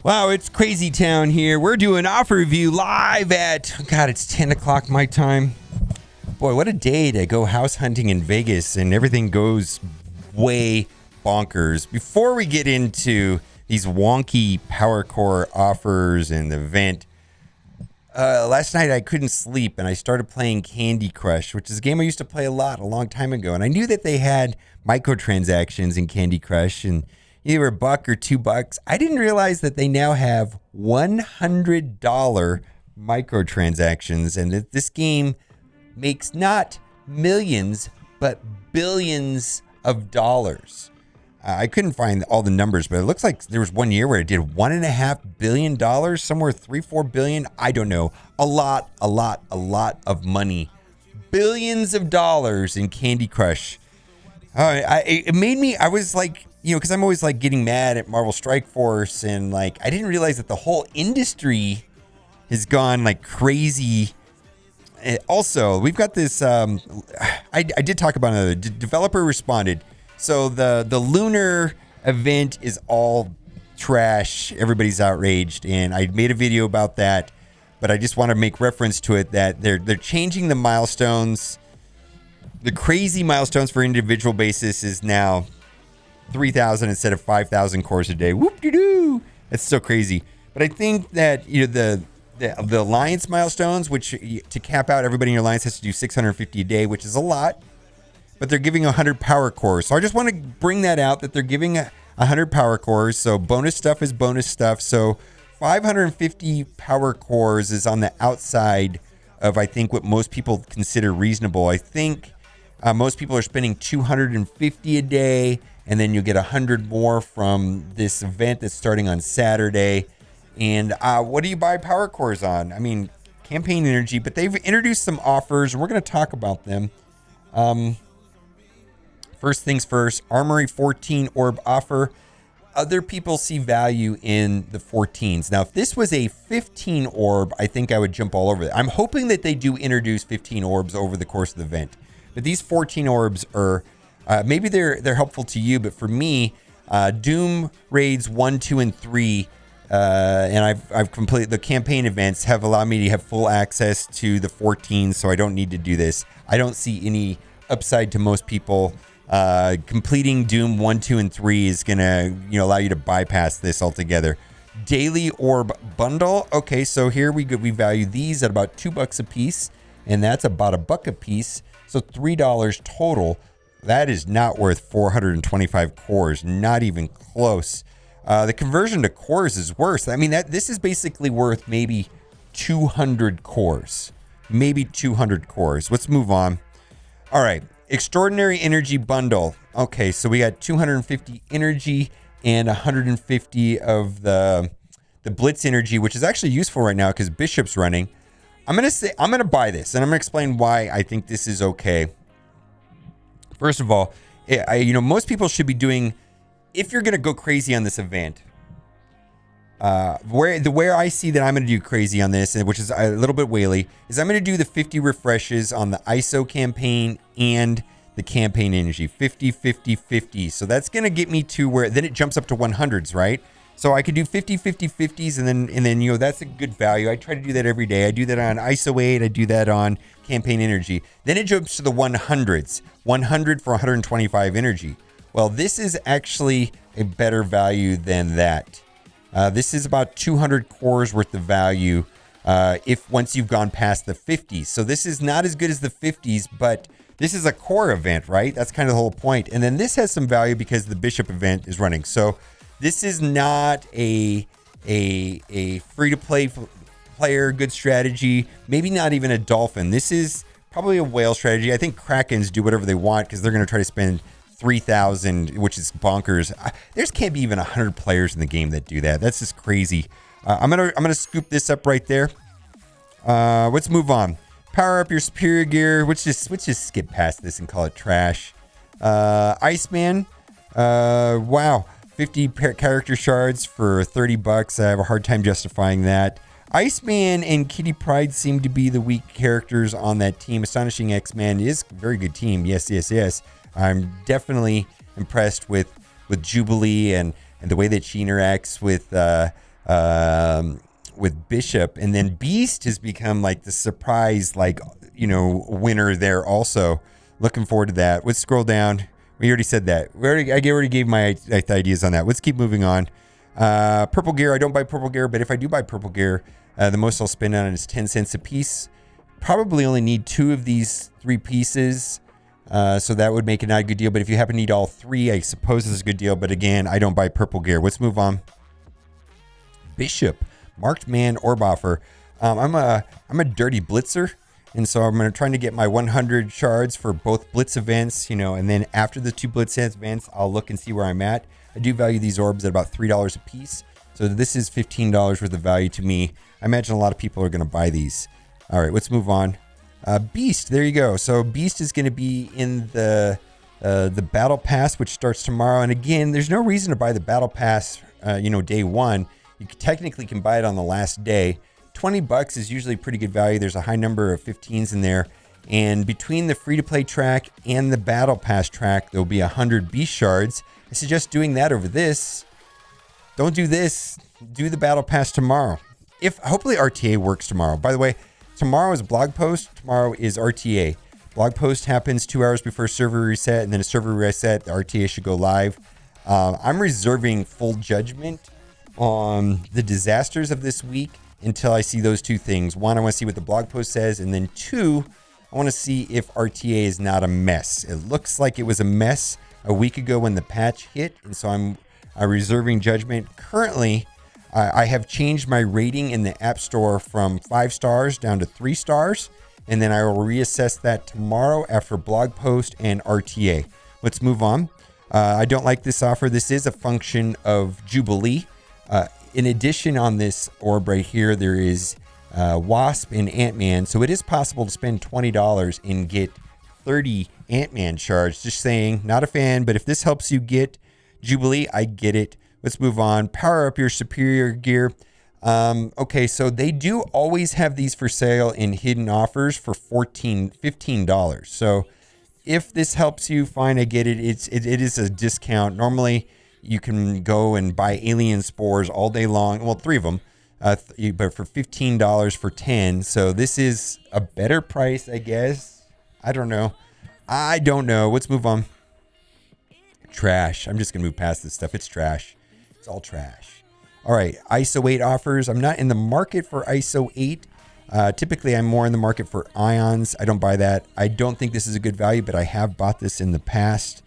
Wow, it's crazy town here. We're doing offer review live at, God, it's 10 o'clock my time. Boy, what a day to go house hunting in Vegas and everything goes way bonkers. Before we get into these wonky power core offers and the event, last night I couldn't sleep and I started playing Candy Crush, which is a game I used to play a long time ago. And I knew that they had microtransactions in Candy Crush and either $1 or $2. I didn't realize that they now have $100 microtransactions and that this game makes not millions, but billions of dollars. I couldn't find all the numbers, but it looks like there was one year where it did $1.5 billion, somewhere 3-4 billion. I don't know. A lot of money. Billions of dollars in Candy Crush. It made me, I was like, because I'm always like getting mad at Marvel Strike Force, and like I didn't realize that the whole industry has gone like crazy. Also, we've got this. I did talk about it. The developer responded. So the Lunar event is all trash. Everybody's outraged, and I made a video about that. But I just want to make reference to it that they're changing the milestones. The crazy milestones for individual basis is now 3,000 instead of 5,000 cores a day. Whoop-de-doo. That's so crazy. But I think that the alliance milestones, which to cap out everybody in your alliance has to do 650 a day, which is a lot. But they're giving 100 power cores. So I just want to bring that out that they're giving 100 power cores. So bonus stuff is bonus stuff. So 550 power cores is on the outside of, I think, what most people consider reasonable. I think most people are spending 250 a day. And then you get 100 more from this event that's starting on Saturday. And what do you buy power cores on? I mean, campaign energy, but they've introduced some offers. We're going to talk about them. First things first, Armory 14 Orb Offer. Other people see value in the 14s. Now, if this was a 15 orb, I think I would jump all over it. I'm hoping that they do introduce 15 orbs over the course of the event. But these 14 orbs are... maybe they're helpful to you, but for me, Doom raids 1, 2, and 3, and I've completed the campaign events have allowed me to have full access to the 14, so I don't need to do this. I don't see any upside to most people. Completing Doom 1, 2, and 3 is gonna allow you to bypass this altogether. Daily Orb Bundle. Okay, so here we value these at about $2 a piece, and that's about $1 a piece, so $3 total. That is not worth 425 cores, not even close. The conversion to cores is worse. I mean, this is basically worth maybe 200 cores. Maybe 200 cores. Let's move on. All right. Extraordinary Energy Bundle. Okay, so we got 250 energy and 150 of the Blitz energy, which is actually useful right now because Bishop's running. I'm going to buy this, and I'm going to explain why I think this is okay. First of all, most people should be doing, if you're going to go crazy on this event, where I see that I'm going to do crazy on this, which is a little bit whaley, is I'm going to do the 50 refreshes on the ISO campaign and the campaign energy, 50, 50, 50. So that's going to get me to where, then it jumps up to 100s, right? So I could do 50, 50, 50s, and then that's a good value. I try to do that every day. I do that on ISO 8. I do that on campaign energy. Then it jumps to the 100s, 100 for 125 energy. Well, this is actually a better value than that. This is about 200 cores worth of value if once you've gone past the 50s. So this is not as good as the 50s, but this is a core event, right? That's kind of the whole point. And then this has some value because the Bishop event is running. So this is not a free-to-play player, good strategy, maybe not even a dolphin. This is probably a whale strategy. I think Krakens do whatever they want because they're going to try to spend 3,000, which is bonkers. There can't be even 100 players in the game that do that. That's just crazy. I'm gonna scoop this up right there. Let's move on. Power up your superior gear. Let's just skip past this and call it trash. Iceman. Wow. 50 character shards for $30. I have a hard time justifying that. Iceman and Kitty Pryde seem to be the weak characters on that team. Astonishing X-Man is a very good team. Yes. I'm definitely impressed with Jubilee and the way that she interacts with with Bishop, and then Beast has become like the surprise, like, winner there also. Looking forward to that. Let's scroll down. We already said that. I already gave my ideas on that. Let's keep moving on. Purple gear. I don't buy purple gear, but if I do buy purple gear, the most I'll spend on it is 10 cents a piece. Probably only need 2 of these 3 pieces. So that would make it not a good deal. But if you happen to need all 3, I suppose it's a good deal. But again, I don't buy purple gear. Let's move on. Bishop. Marked Man Orb Offer. I'm a dirty blitzer, and so I'm trying to get my 100 shards for both blitz events, and then after the 2 blitz events, I'll look and see where I'm at. I do value these orbs at about $3 a piece, so this is $15 worth of value to me. I imagine a lot of people are going to buy these. All right, let's move on. Beast, there you go. So Beast is going to be in the Battle Pass, which starts tomorrow, and again, there's no reason to buy the Battle Pass, day 1. You technically can buy it on the last day. $20 is usually pretty good value. There's a high number of 15s in there. And between the free-to-play track and the Battle Pass track, there'll be 100 Beast Shards. I suggest doing that over this. Don't do this. Do the Battle Pass tomorrow. Hopefully RTA works tomorrow. By the way, tomorrow is blog post. Tomorrow is RTA. Blog post happens 2 hours before server reset, and then a server reset, the RTA should go live. I'm reserving full judgment on the disasters of this week until I see those 2 things. 1, I want to see what the blog post says, and then 2, I want to see if RTA is not a mess. It looks like it was a mess a week ago when the patch hit, and so I'm reserving judgment. Currently, I have changed my rating in the App Store from 5 stars down to 3 stars, and then I will reassess that tomorrow after blog post and RTA. Let's move on. I don't like this offer. This is a function of Jubilee. In addition, on this orb right here, there is Wasp and Ant-Man. So it is possible to spend $20 and get 30 Ant-Man shards. Just saying, not a fan, but if this helps you get Jubilee, I get it. Let's move on. Power up your superior gear. Okay, so they do always have these for sale in hidden offers for $15. So if this helps you, fine, I get it. It is a discount. Normally, you can go and buy alien spores all day long. Well, 3 of them, but for $15 for 10. So this is a better price, I guess. I don't know. Let's move on. Trash. I'm just going to move past this stuff. It's trash. It's all trash. All right. ISO 8 offers. I'm not in the market for ISO 8. Typically, I'm more in the market for ions. I don't buy that. I don't think this is a good value, but I have bought this in the past.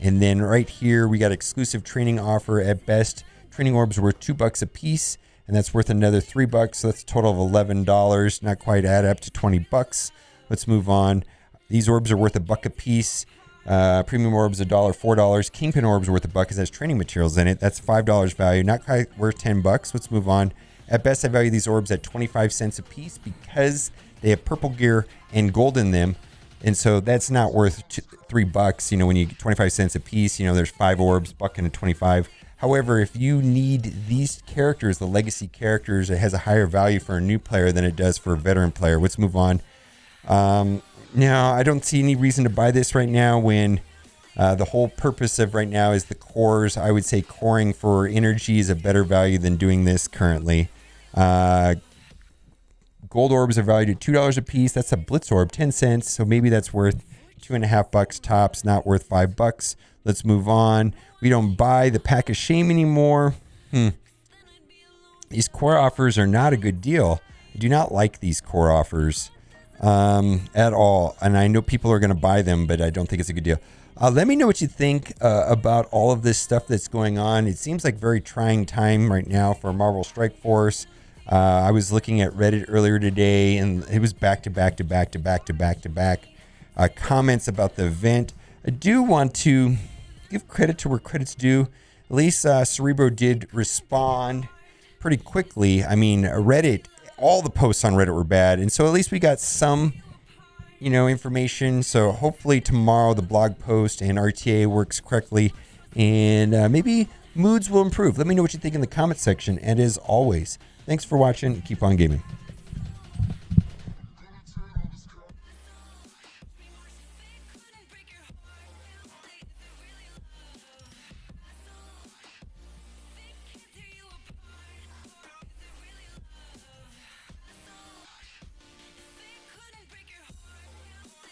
And then right here, we got exclusive training offer. At best, training orbs are worth $2 a piece, and that's worth another $3. So that's a total of $11. Not quite add up to $20. Let's move on. These orbs are worth $1 a piece. Premium orbs $4. Kingpin orbs are worth $1 because it has training materials in it. That's $5 value. Not quite worth $10. Let's move on. At best, I value these orbs at 25 cents a piece because they have purple gear and gold in them. And so that's not worth $3. When you get 25 cents a piece, there's 5 orbs, $1 and a 25. However, if you need these characters, the legacy characters, it has a higher value for a new player than it does for a veteran player. Let's move on. Now, I don't see any reason to buy this right now when the whole purpose of right now is the cores. I would say coring for energy is a better value than doing this currently. Gold orbs are valued at $2 a piece. That's a blitz orb, 10 cents. So maybe that's worth $2.50 tops, not worth $5. Let's move on. We don't buy the pack of shame anymore. These core offers are not a good deal. I do not like these core offers at all. And I know people are going to buy them, but I don't think it's a good deal. Let me know what you think about all of this stuff that's going on. It seems like very trying time right now for Marvel Strike Force. I was looking at Reddit earlier today, and it was back to back comments about the event. I do want to give credit to where credit's due. At least Cerebro did respond pretty quickly. I mean, Reddit, all the posts on Reddit were bad, and so at least we got some, information. So hopefully tomorrow the blog post and RTA works correctly, and maybe moods will improve. Let me know what you think in the comment section. And as always, thanks for watching. Keep on gaming.